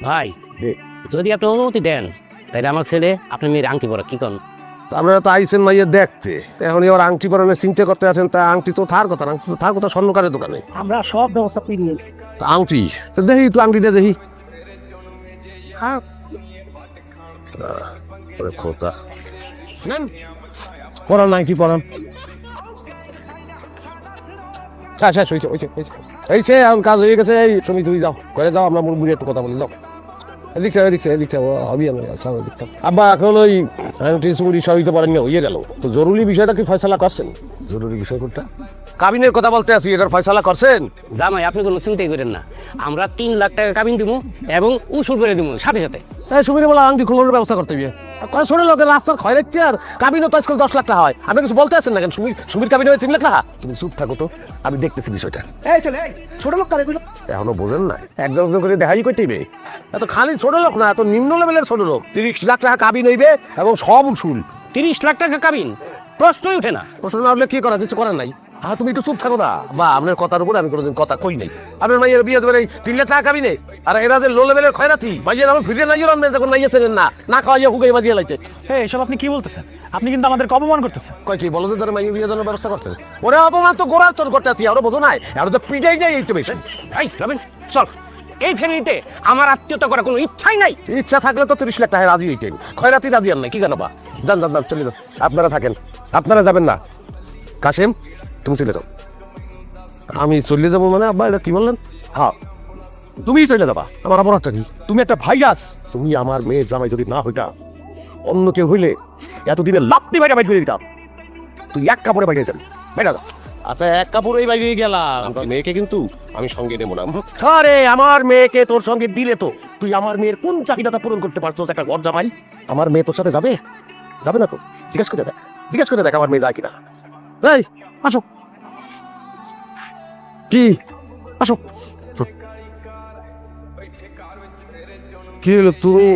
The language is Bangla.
ভাই যদি আপনি অনুমতি দেন তাহলে আমার ছেলে আপনি মেয়ের আংটি পরা কি করেন? আপনারা তো আইসেন মাইয়া দেখতে, এখন এবার আংটি পরানোর চিন্তা করতে আছেন, তা আংটি তো থার কথা না, থার কথা স্বর্ণকারের দোকানে। আমরা সব ব্যবস্থা করে নিয়েছি। তা আংটি তো দেখি, একটু আংটিটা দেখি। হ্যাঁ, খোতা নেন, পরান আংটি পরান। শেষ হয়েছে, হয়েছে এখন কাজ হয়ে গেছে। এই তুমি তুমি যাও, করে যাও, আমরা মুরব্বী একটু কথা বলে যাও। এদিকটা হবি আব্বা, এখন ওই আংটি চুরি সবই তো পারেন না, হয়ে গেল তো। জরুরি বিষয়টা কি ফয়সালা করছেন? জরুরি বিষয় কোনটা? কাবিনের কথা বলতে আছি, এটার ফয়সালা করছেন? জামাই আপনি কোনো চিন্তাই করেন না, আমরা 3 লাখ টাকা কাবিন দিব এবং উসুল করে দিব সাথে সাথে। তাই সুমিরে বলা আংটি খোলানোর ব্যবস্থা করতে হবে। শোনে লোকের রাস্তার ক্ষয় রাখছে, আর কাবিনও তো আজকাল 10 লাখ টাকা হয়। আপনি কিছু বলতে আছেন না কেন? সুমির কাবিন হয় 3 লাখ টাকা। তুমি চুপ থাকো তো, আমি দেখতেছি বিষয়টা। এই ছেলে, এই ছোট লোক কারে কইলো? এখনো বোঝেন না? একজন একজন করে দেখাই করতেইবে। এত খালি ছোট লোক না, এত নিম্ন লেভেলের ছোট লোক। 30 লাখ টাকা কাবিন হইবে এবং সব উসুল। 30 লাখ টাকা কাবিন প্রশ্নই ওঠে না। প্রশ্ন না হলে কি করা, কিছু করার নাই। তুমি একটু চুপ থাকো না বা, আপনার কথার উপরে আমি কোনোদিন কথা কই নাই। আপনার মাইয়ের বিয়ে দেবেন এই 3 লাখ টাকা কাবিনে, আর এরা যে লো লেভেলের খয়রাতি মাইয়ের আমার ফিরে নাই রান্না, যখন মাইয়া ছিলেন না, না খাওয়াইয়া হুকাই বাজিয়ে লাইছে। হ্যাঁ, এসব আপনি কি বলতেছেন? আপনি কিন্তু আমাদেরকে অপমান করতেছেন। কয় কি বলো তো, তার মাইয়ের বিয়ে দেওয়ার ব্যবস্থা করছেন? ওরা অপমান তো গোড়ার তোর করতে আছি, আরো বোঝো নাই, আরো তো পিটাই নাই। এই তো বেশি এই রবিন চল, এই ফ্যামিলিতে আমার আত্মীয়তা করার কোনো ইচ্ছাই নাই। ইচ্ছা থাকলে তো 30 লাখ টাকা রাজি হইতেন, খয়রাতি রাজি আর নাই। কি কেন বা? যান যান যান, চলে যান। আপনারা থাকেন, আপনারা যাবেন না। কাশেম, তুমি চলে যাও। আমি চলে যাবো মানে? আব্বা এটা কি বললেন? হ্যাঁ, তুমি চলে যাবা। আমার অপরাধটা কি? তুমি একটা ভাইরাস। তুমি আমার মেয়ের জামাই যদি না হইতা, অন্য কেউ হইলে এতদিনে লাপ্তি বাইরে বাইরে দিতাম। তুই এক কাপড়ে বাইরে যাবি, বাইরে যা। আচ্ছা, এক কাপড়ই বাইরে গেলাম। আমার মেয়েকে কিন্তু আমি সঙ্গে নেবো না। আরে আমার মেয়েকে তোর সঙ্গে দিলে তো তুই আমার মেয়ের কোন চাহিদাটা পূরণ করতে পারছিস? একটা ঘর জামাই। আমার মেয়ে তোর সাথে যাবে? যাবে না তো? জিজ্ঞেস করে দেখ আমার মেয়ে যায় কিনা। এই আসো, কি আসো। কি হলো তুমি?